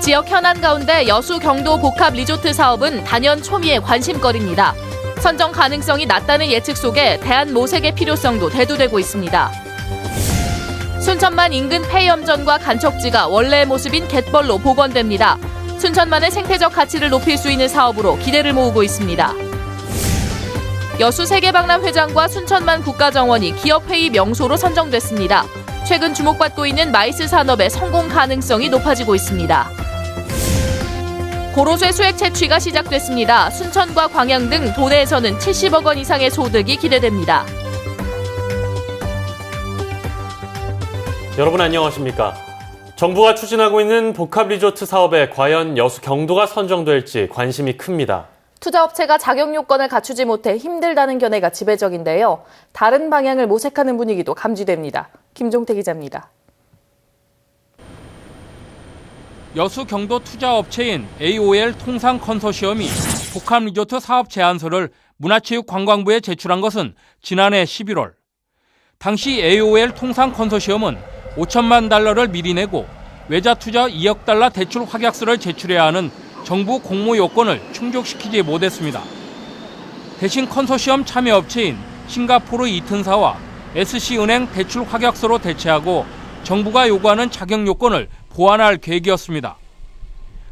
지역 현안 가운데 여수 경도 복합 리조트 사업은 단연 초미의 관심거리입니다. 선정 가능성이 낮다는 예측 속에 대안 모색의 필요성도 대두되고 있습니다. 순천만 인근 폐염전과 간척지가 원래의 모습인 갯벌로 복원됩니다. 순천만의 생태적 가치를 높일 수 있는 사업으로 기대를 모으고 있습니다. 여수 세계박람회장과 순천만 국가정원이 기업회의 명소로 선정됐습니다. 최근 주목받고 있는 마이스 산업의 성공 가능성이 높아지고 있습니다. 고로쇠 수액 채취가 시작됐습니다. 순천과 광양 등 도내에서는 70억 원 이상의 소득이 기대됩니다. 여러분 안녕하십니까? 정부가 추진하고 있는 복합리조트 사업에 과연 여수 경도가 선정될지 관심이 큽니다. 투자업체가 자격 요건을 갖추지 못해 힘들다는 견해가 지배적인데요. 다른 방향을 모색하는 분위기도 감지됩니다. 김종태 기자입니다. 여수 경도 투자업체인 AOL 통상 컨소시엄이 복합리조트 사업 제안서를 문화체육관광부에 제출한 것은 지난해 11월. 당시 AOL 통상 컨소시엄은 5천만 달러를 미리 내고 외자 투자 2억 달러 대출 확약서를 제출해야 하는 정부 공모 요건을 충족시키지 못했습니다. 대신 컨소시엄 참여업체인 싱가포르 이튼사와 SC은행 대출 확약서로 대체하고 정부가 요구하는 자격 요건을 보완할 계획이었습니다.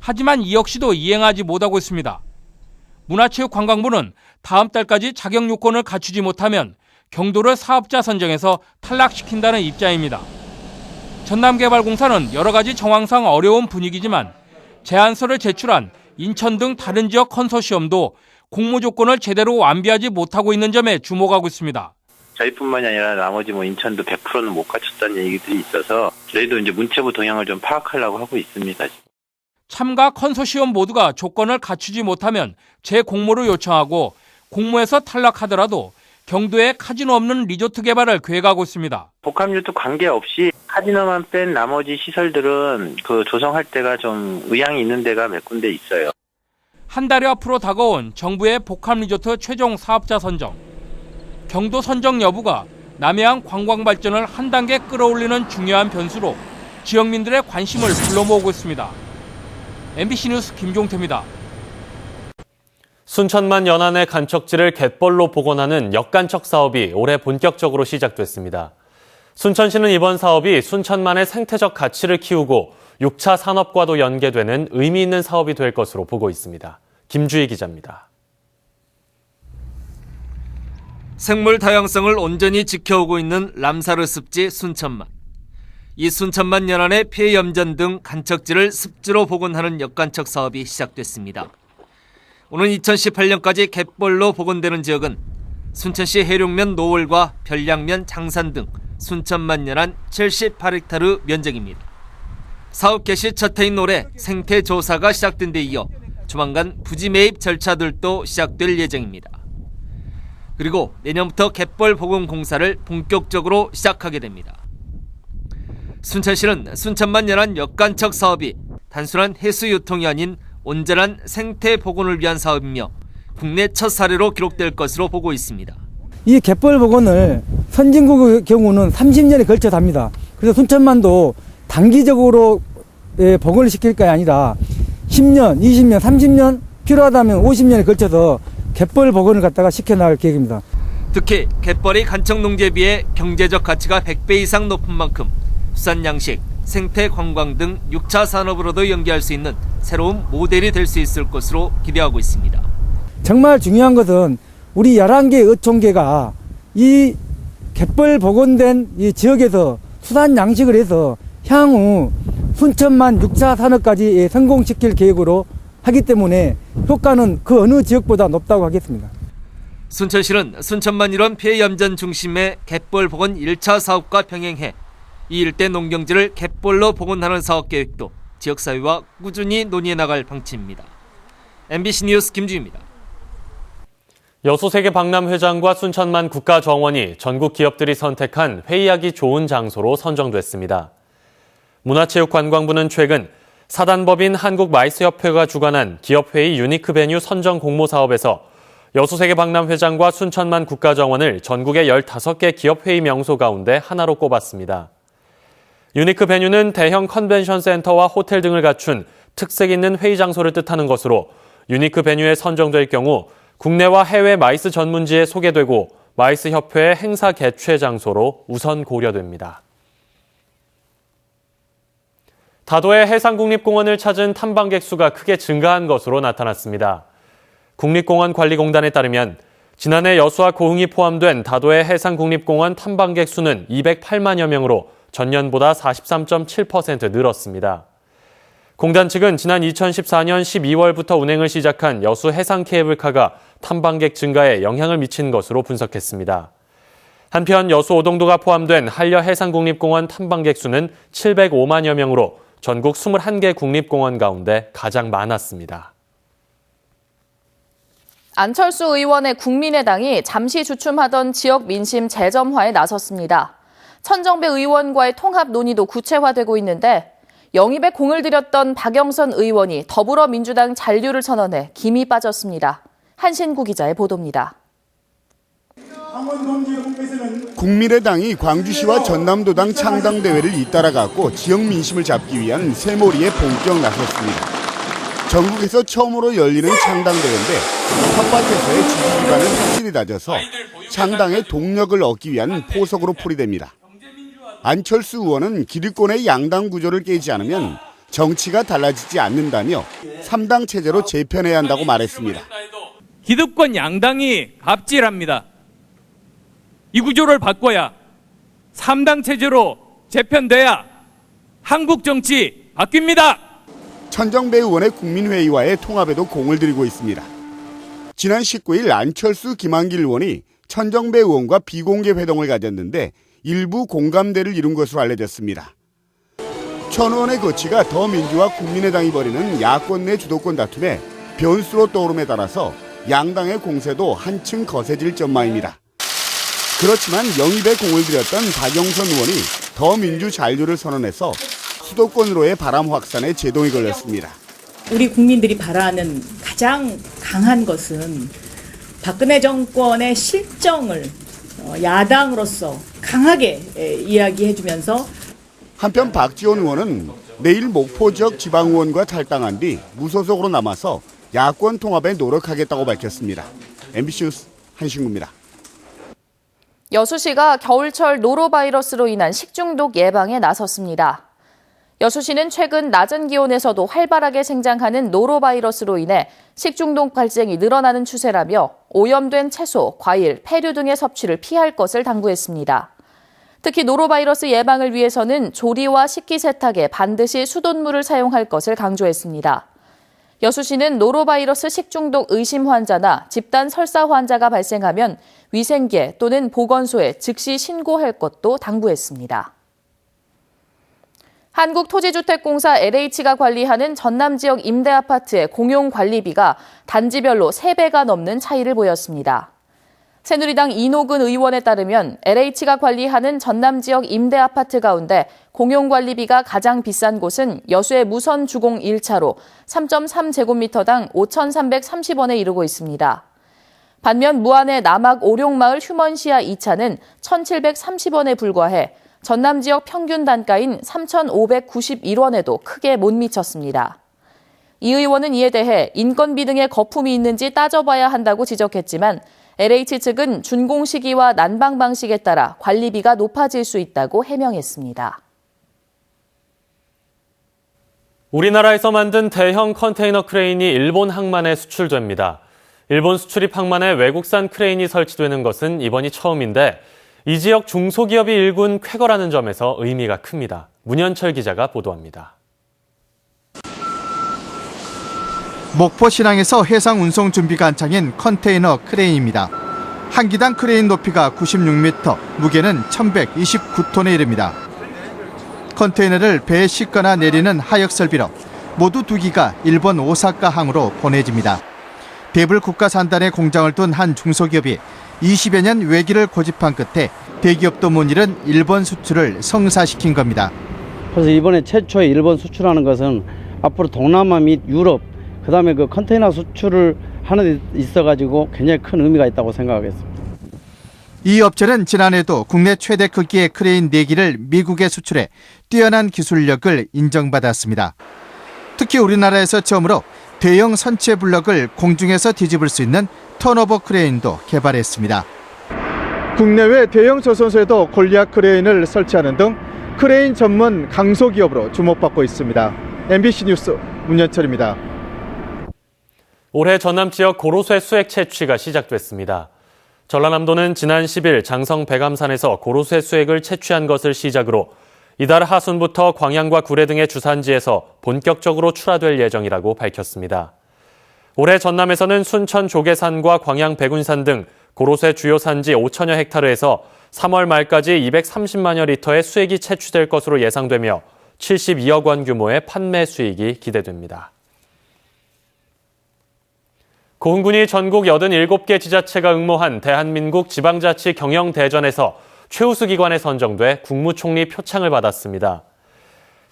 하지만 이 역시도 이행하지 못하고 있습니다. 문화체육관광부는 다음 달까지 자격 요건을 갖추지 못하면 경도를 사업자 선정에서 탈락시킨다는 입장입니다. 전남개발공사는 여러 가지 정황상 어려운 분위기지만 제안서를 제출한 인천 등 다른 지역 컨소시엄도 공모 조건을 제대로 완비하지 못하고 있는 점에 주목하고 있습니다. 저희뿐만이 아니라 나머지 인천도 100%는 못 갖췄다는 얘기들이 있어서 저희도 이제 문체부 동향을 좀 파악하려고 하고 있습니다. 참가 컨소시엄 모두가 조건을 갖추지 못하면 재공모를 요청하고 공모에서 탈락하더라도 경도에 카지노 없는 리조트 개발을 계획하고 있습니다. 복합리조트 관계없이 카지노만 뺀 나머지 시설들은 조성할 때가 좀 의향이 있는 데가 몇 군데 있어요. 한 달여 앞으로 다가온 정부의 복합리조트 최종 사업자 선정. 경도 선정 여부가 남해안 관광 발전을 한 단계 끌어올리는 중요한 변수로 지역민들의 관심을 불러모으고 있습니다. MBC 뉴스 김종태입니다. 순천만 연안의 간척지를 갯벌로 복원하는 역간척 사업이 올해 본격적으로 시작됐습니다. 순천시는 이번 사업이 순천만의 생태적 가치를 키우고 6차 산업과도 연계되는 의미 있는 사업이 될 것으로 보고 있습니다. 김주희 기자입니다. 생물 다양성을 온전히 지켜오고 있는 람사르 습지 순천만. 이 순천만 연안의 폐염전 등 간척지를 습지로 복원하는 역간척 사업이 시작됐습니다. 오는 2018년까지 갯벌로 복원되는 지역은 순천시 해룡면 노월과 별량면 장산 등 순천만 연안 78헥타르 면적입니다. 사업 개시 첫 해인 올해 생태 조사가 시작된 데 이어 조만간 부지 매입 절차들도 시작될 예정입니다. 그리고 내년부터 갯벌 복원 공사를 본격적으로 시작하게 됩니다. 순천시는 순천만 연안 역간척 사업이 단순한 해수 유통이 아닌 온전한 생태 복원을 위한 사업이며 국내 첫 사례로 기록될 것으로 보고 있습니다. 이 갯벌 복원을 선진국의 경우는 30년에 걸쳐서 합니다. 그래서 순천만도 단기적으로 복원을 시킬 게 아니라 10년, 20년, 30년 필요하다면 50년에 걸쳐서 갯벌 복원을 갖다가 시켜나갈 계획입니다. 특히 갯벌이 간척 농지에 비해 경제적 가치가 100배 이상 높은 만큼 수산 양식, 생태 관광 등 6차 산업으로도 연계할 수 있는 새로운 모델이 될 수 있을 것으로 기대하고 있습니다. 정말 중요한 것은 우리 11개의 어촌계가 이 갯벌 복원된 이 지역에서 수산 양식을 해서 향후 순천만 6차 산업까지 성공시킬 계획으로 하기 때문에 효과는 그 어느 지역보다 높다고 하겠습니다. 순천시는 순천만 일원 폐염전 중심의 갯벌 복원 1차 사업과 병행해 이 일대 농경지를 갯벌로 복원하는 사업 계획도 지역사회와 꾸준히 논의해 나갈 방침입니다. MBC 뉴스 김주희입니다. 여수 세계박람회장과 순천만 국가정원이 전국 기업들이 선택한 회의하기 좋은 장소로 선정됐습니다. 문화체육관광부는 최근 사단법인 한국마이스협회가 주관한 기업회의 유니크 베뉴 선정 공모 사업에서 여수 세계박람회장과 순천만 국가정원을 전국의 15개 기업회의 명소 가운데 하나로 꼽았습니다. 유니크 베뉴는 대형 컨벤션 센터와 호텔 등을 갖춘 특색 있는 회의 장소를 뜻하는 것으로 유니크 베뉴에 선정될 경우 국내와 해외 마이스 전문지에 소개되고 마이스 협회의 행사 개최 장소로 우선 고려됩니다. 다도해 해상국립공원을 찾은 탐방객 수가 크게 증가한 것으로 나타났습니다. 국립공원관리공단에 따르면 지난해 여수와 고흥이 포함된 다도해 해상국립공원 탐방객 수는 208만여 명으로 전년보다 43.7% 늘었습니다. 공단 측은 지난 2014년 12월부터 운행을 시작한 여수 해상 케이블카가 탐방객 증가에 영향을 미친 것으로 분석했습니다. 한편 여수 오동도가 포함된 한려 해상국립공원 탐방객 수는 705만여 명으로 전국 21개 국립공원 가운데 가장 많았습니다. 안철수 의원의 국민의당이 잠시 주춤하던 지역 민심 재점화에 나섰습니다. 천정배 의원과의 통합 논의도 구체화되고 있는데 영입에 공을 들였던 박영선 의원이 더불어민주당 잔류를 선언해 김이 빠졌습니다. 한신구 기자의 보도입니다. 국민의당이 광주시와 전남도당 창당대회를 잇따라갔고 지역 민심을 잡기 위한 새몰이에 본격 나섰습니다. 전국에서 처음으로 열리는 창당대회인데 텃밭에서의 지지 기반을 확실히 다져서 창당의 동력을 얻기 위한 포석으로 풀이됩니다. 안철수 의원은 기득권의 양당 구조를 깨지 않으면 정치가 달라지지 않는다며 3당 체제로 재편해야 한다고 말했습니다. 기득권 양당이 갑질합니다. 이 구조를 바꿔야 3당 체제로 재편돼야 한국 정치 바뀝니다. 천정배 의원의 국민회의와의 통합에도 공을 들이고 있습니다. 지난 19일 안철수 김한길 의원이 천정배 의원과 비공개 회동을 가졌는데 일부 공감대를 이룬 것으로 알려졌습니다. 천 의원의 거취가 더민주와 국민의당이 벌이는 야권 내 주도권 다툼에 변수로 떠오름에 따라서 양당의 공세도 한층 거세질 전망입니다. 그렇지만 영입에 공을 들였던 박영선 의원이 더민주 잔류를 선언해서 수도권으로의 바람 확산에 제동이 걸렸습니다. 우리 국민들이 바라는 가장 강한 것은 박근혜 정권의 실정을 야당으로서 강하게 이야기해주면서 한편 박지원 의원은 내일 목포 지역 지방의원과 탈당한 뒤 무소속으로 남아서 야권 통합에 노력하겠다고 밝혔습니다. MBC 뉴스 한신구입니다. 여수시가 겨울철 노로바이러스로 인한 식중독 예방에 나섰습니다. 여수시는 최근 낮은 기온에서도 활발하게 생장하는 노로바이러스로 인해 식중독 발생이 늘어나는 추세라며 오염된 채소, 과일, 폐류 등의 섭취를 피할 것을 당부했습니다. 특히 노로바이러스 예방을 위해서는 조리와 식기세탁에 반드시 수돗물을 사용할 것을 강조했습니다. 여수시는 노로바이러스 식중독 의심 환자나 집단 설사 환자가 발생하면 위생계 또는 보건소에 즉시 신고할 것도 당부했습니다. 한국토지주택공사 LH가 관리하는 전남 지역 임대아파트의 공용관리비가 단지별로 3배가 넘는 차이를 보였습니다. 새누리당 이노근 의원에 따르면 LH가 관리하는 전남 지역 임대아파트 가운데 공용관리비가 가장 비싼 곳은 여수의 무선 주공 1차로 3.3제곱미터당 5,330원에 이르고 있습니다. 반면 무안의 남악 오룡마을 휴먼시아 2차는 1,730원에 불과해 전남 지역 평균 단가인 3,591원에도 크게 못 미쳤습니다. 이 의원은 이에 대해 인건비 등의 거품이 있는지 따져봐야 한다고 지적했지만 LH 측은 준공 시기와 난방 방식에 따라 관리비가 높아질 수 있다고 해명했습니다. 우리나라에서 만든 대형 컨테이너 크레인이 일본 항만에 수출됩니다. 일본 수출입 항만에 외국산 크레인이 설치되는 것은 이번이 처음인데 이 지역 중소기업이 일군 쾌거라는 점에서 의미가 큽니다. 문현철 기자가 보도합니다. 목포 신항에서 해상 운송 준비가 한창인 컨테이너 크레인입니다. 한 기당 크레인 높이가 96m, 무게는 1,129톤에 이릅니다. 컨테이너를 배에 싣거나 내리는 하역 설비로 모두 2기가 일본 오사카 항으로 보내집니다. 대불 국가산단에 공장을 둔 한 중소기업이 20여 년 외기를 고집한 끝에 대기업도 못 잃은 일본 수출을 성사시킨 겁니다. 그래서 이번에 최초에 일본 수출하는 것은 앞으로 동남아 및 유럽, 그다음에 그 컨테이너 수출을 하는 데 있어가지고 굉장히 큰 의미가 있다고 생각하겠습니다. 이 업체는 지난해도 국내 최대 크기의 크레인 4기를 미국에 수출해 뛰어난 기술력을 인정받았습니다. 특히 우리나라에서 처음으로 대형 선체 블럭을 공중에서 뒤집을 수 있는 턴오버 크레인도 개발했습니다. 국내외 대형 조선소에도 골리앗 크레인을 설치하는 등 크레인 전문 강소기업으로 주목받고 있습니다. MBC 뉴스 문현철입니다. 올해 전남 지역 고로쇠 수액 채취가 시작됐습니다. 전라남도는 지난 10일 장성 백암산에서 고로쇠 수액을 채취한 것을 시작으로 이달 하순부터 광양과 구례 등의 주산지에서 본격적으로 출하될 예정이라고 밝혔습니다. 올해 전남에서는 순천 조계산과 광양 백운산 등 고로쇠 주요 산지 5천여 헥타르에서 3월 말까지 230만여 리터의 수액이 채취될 것으로 예상되며 72억 원 규모의 판매 수익이 기대됩니다. 고흥군이 전국 87개 지자체가 응모한 대한민국 지방자치 경영대전에서 최우수 기관에 선정돼 국무총리 표창을 받았습니다.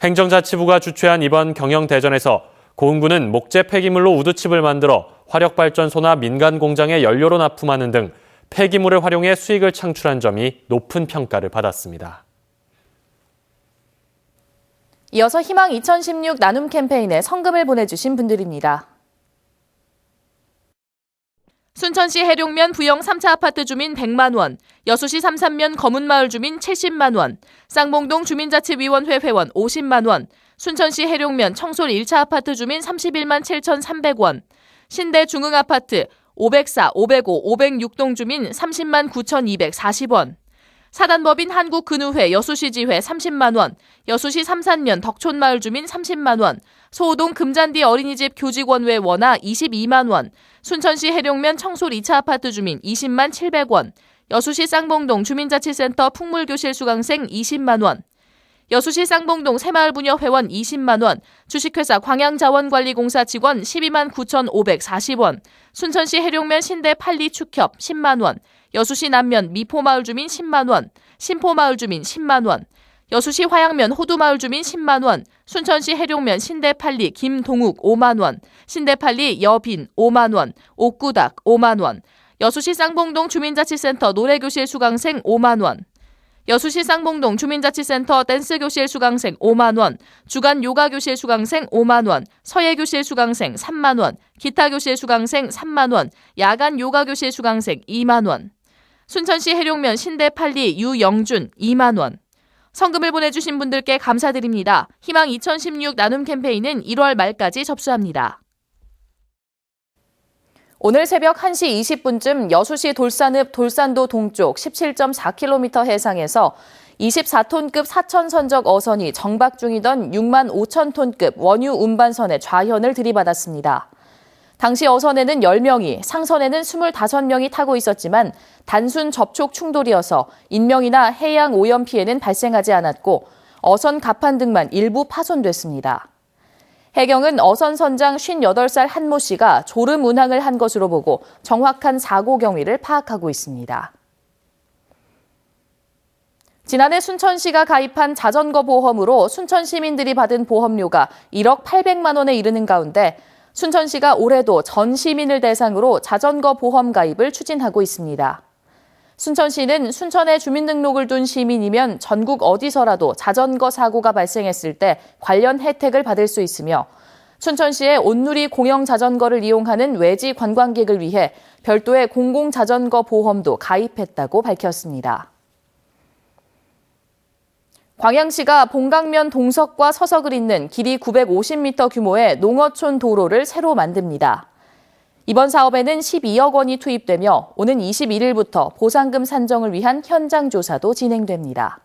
행정자치부가 주최한 이번 경영대전에서 고흥군은 목재 폐기물로 우드칩을 만들어 화력발전소나 민간 공장에 연료로 납품하는 등 폐기물을 활용해 수익을 창출한 점이 높은 평가를 받았습니다. 이어서 희망 2016 나눔 캠페인에 성금을 보내주신 분들입니다. 순천시 해룡면 부영 3차 아파트 주민 100만 원, 여수시 삼산면 검은마을 주민 70만 원, 쌍봉동 주민자치위원회 회원 50만 원, 순천시 해룡면 청솔 1차 아파트 주민 31만 7,300원, 신대 중흥아파트 504, 505, 506동 주민 30만 9,240원, 사단법인 한국근우회 여수시지회 30만 원, 여수시 삼산면 덕촌마을 주민 30만 원, 소호동 금잔디 어린이집 교직원회 원화 22만 원, 순천시 해룡면 청솔 2차 아파트 주민 20만 700원, 여수시 쌍봉동 주민자치센터 풍물교실 수강생 20만 원, 여수시 쌍봉동 새마을부녀 회원 20만 원, 주식회사 광양자원관리공사 직원 12만 9,540원, 순천시 해룡면 신대 팔리 축협 10만 원, 여수시 남면 미포마을 주민 10만 원, 신포마을 주민 10만 원, 여수시 화양면 호두마을 주민 10만 원, 순천시 해룡면 신대팔리 김동욱 5만 원, 신대팔리 여빈 5만 원, 옥구닭 5만 원, 여수시 쌍봉동 주민자치센터 노래교실 수강생 5만 원, 여수시 쌍봉동 주민자치센터 댄스교실 수강생 5만 원, 주간 요가교실 수강생 5만 원, 서예교실 수강생 3만 원, 기타교실 수강생 3만 원, 야간 요가교실 수강생 2만 원, 순천시 해룡면 신대팔리 유영준 2만 원. 성금을 보내주신 분들께 감사드립니다. 희망 2016 나눔 캠페인은 1월 말까지 접수합니다. 오늘 새벽 1시 20분쯤 여수시 돌산읍 돌산도 동쪽 17.4km 해상에서 24톤급 사천선적 어선이 정박 중이던 6만 5천 톤급 원유 운반선의 좌현을 들이받았습니다. 당시 어선에는 10명이, 상선에는 25명이 타고 있었지만 단순 접촉 충돌이어서 인명이나 해양 오염 피해는 발생하지 않았고 어선 갑판 등만 일부 파손됐습니다. 해경은 어선 선장 58살 한모 씨가 졸음 운항을 한 것으로 보고 정확한 사고 경위를 파악하고 있습니다. 지난해 순천시가 가입한 자전거 보험으로 순천 시민들이 받은 보험료가 1억 800만 원에 이르는 가운데 순천시가 올해도 전 시민을 대상으로 자전거 보험 가입을 추진하고 있습니다. 순천시는 순천에 주민등록을 둔 시민이면 전국 어디서라도 자전거 사고가 발생했을 때 관련 혜택을 받을 수 있으며 순천시의 온누리 공영 자전거를 이용하는 외지 관광객을 위해 별도의 공공자전거 보험도 가입했다고 밝혔습니다. 광양시가 봉강면 동석과 서석을 잇는 길이 950m 규모의 농어촌 도로를 새로 만듭니다. 이번 사업에는 12억 원이 투입되며 오는 21일부터 보상금 산정을 위한 현장 조사도 진행됩니다.